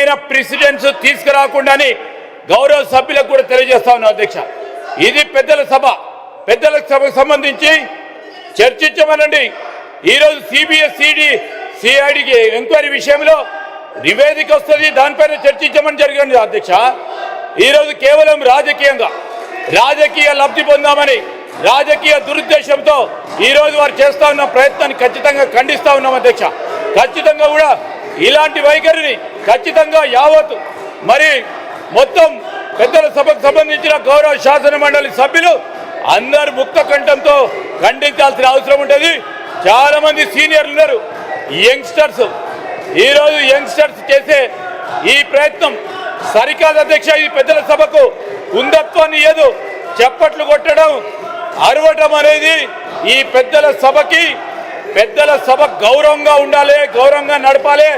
విధమైన ప్రెసిడెంట్స్ తీసుకురాకుండాని గౌరవ సభ్యులకు కూడా తెలియజేస్తా ఉన్నాం అధ్యక్ష. ఇది పెద్దల సభ, పెద్దల సభకు సంబంధించి చర్చించమనండి. ఈరోజు సిఐడికి ఎంక్వైరీ విషయంలో నివేదిక వస్తుంది, దానిపైన చర్చించమని జరిగింది అధ్యక్ష. ఈరోజు కేవలం రాజకీయ లబ్ధి పొందామని రాజకీయ దురుద్దేశంతో ఈరోజు వారు చేస్తా ఉన్న ప్రయత్నాన్ని ఖచ్చితంగా ఖండిస్తా ఉన్నాం అధ్యక్ష. ఖచ్చితంగా కూడా ఇలాంటి వైఖరిని ఖచ్చితంగా యావత్ మరి మొత్తం పెద్దల సభకు సంబంధించిన గౌరవ శాసన మండలి సభ్యులు అందరు ముక్త కంఠంతో ఖండించాల్సిన అవసరం ఉంటుంది. చాలా మంది సీనియర్లు ఉన్నారు, యంగ్స్టర్స్. ఈరోజు యంగ్స్టర్స్ చేసే ఈ ప్రయత్నం సరికాదు అధ్యక్ష. ఈ పెద్దల సభకు కుందత్వాన్ని ఏదో చప్పట్లు కొట్టడం, అరవటం అనేది ఈ పెద్దల సభ గౌరవంగా ఉండాలి, గౌరవంగా నడపాలి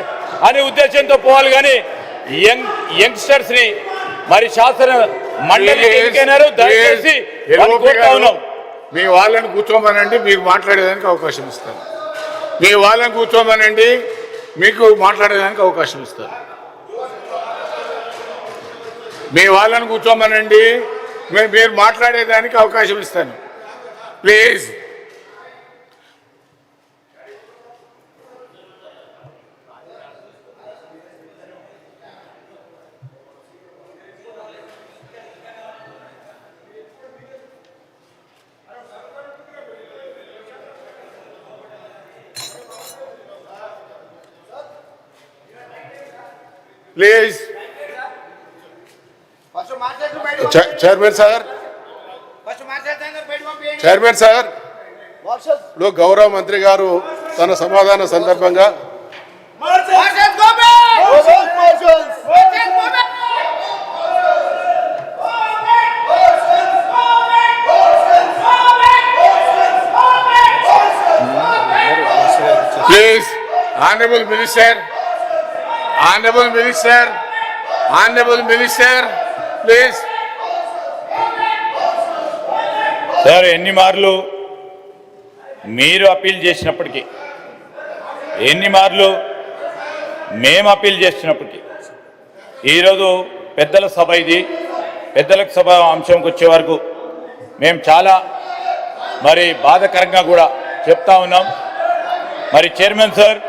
అనే ఉద్దేశంతో పోవాలి. కానీ యంగ్స్టర్స్ ని మరి శాసన మండలి ఎన్నికైనారు, దయచేసి కోరుతా ఉన్నాం. మీ వాళ్ళని కూర్చోమనండి, మీరు మాట్లాడేదానికి అవకాశం ఇస్తాను. మీ వాళ్ళని కూర్చోమనండి, మీకు మాట్లాడేదానికి అవకాశం ఇస్తాను. మీ వాళ్ళని కూర్చోమనండి, మీరు మాట్లాడేదానికి అవకాశం ఇస్తాను. ప్లీజ్. ప్లీజ్. చైర్మన్ సార్, ఇప్పుడు గౌరవ మంత్రి గారు తన సమాధాన సందర్భంగా please honourable minister please. Sir, ఎన్ని మార్లు మీరు అప్పీల్ చేసినప్పటికీ, ఎన్ని మార్లు మేము అప్పీల్ చేసినప్పటికీ, ఈరోజు పెద్దల సభ, ఇది పెద్దల సభ అంశంకి వచ్చే వరకు మేము చాలా మరి బాధాకరంగా కూడా చెప్తా ఉన్నాం. మరి chairman sir,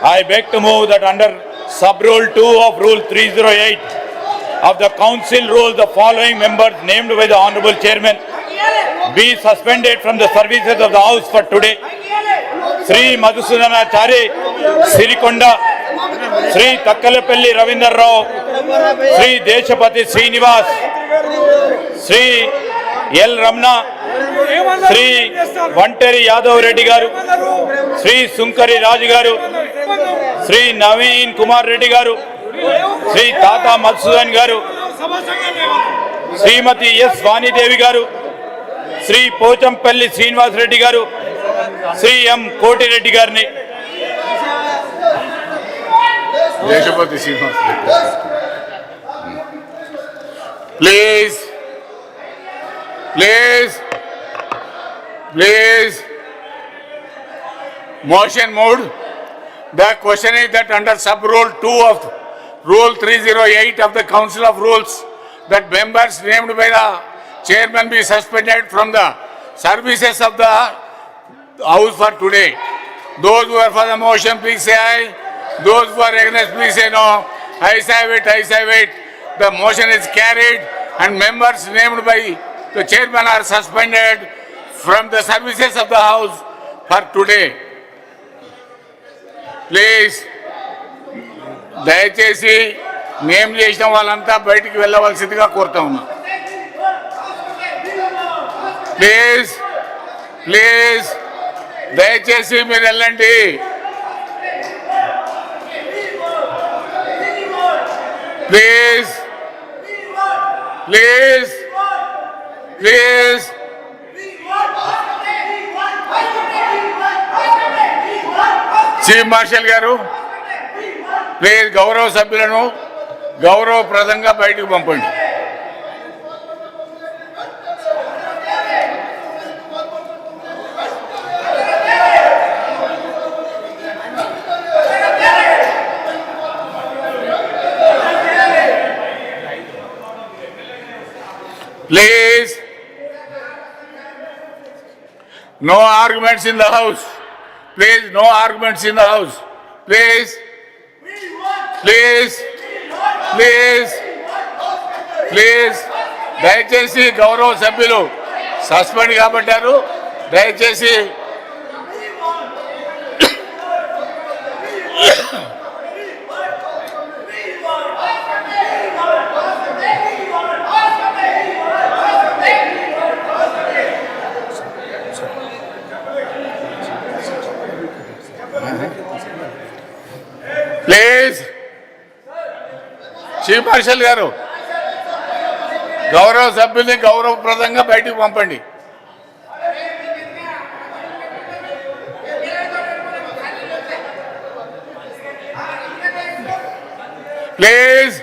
I beg to move that under sub-rule 2 of Rule 308 of the Council rules, the following members named by the Honorable Chairman be suspended from the services of the House for today. Sri Madhusudanachari Sirikonda, Sri Takkalapalli Ravindra Rao, Sri Deshapati Srinivas, Sri L. Ramna, Sri Vanteri Yadav Reddy Garu, Sri Sunkari Raj Garu, Sri Naveen Kumar Reddy Garu, Sri Tata Madhusudan Garu, Srimati S. Vani Devi Garu, Sri Pochampalli Srinivas Reddy Garu, Sri M. Koti Reddy Garni. Deshapati Srinivas. Please. Motion moved. The question is that under sub-rule 2 of Rule 308 of the Council of Rules, that members named by the chairman be suspended from the services of the House for today. Those who are for the motion, please say aye. Those who are against, please say no. Ayes have it. The motion is carried and members named by the chairman are suspended from the services of the House for today. Please, దయచేసి name చేసిన వాళ్ళంతా బయటికి వెళ్ళవలసిందిగా కోరుతా ఉన్నా. Please దయచేసి మీరు వెళ్ళండి. Please chief marshal గారు, ప్లీజ్ గౌరవ సభ్యులను గౌరవప్రదంగా బయటకు పంపండి. Please. No arguments in the house. Please, no arguments in the house. Please. Please. Please. Please దయచేసి గౌరవ సభ్యులు సస్పెండ్ కాబట్టారు. దయచేసి ప్లీజ్ చీఫ్ మార్షల్ గారు గౌరవ సభ్యుల్ని గౌరవప్రదంగా బయటికి పంపండి. ప్లీజ్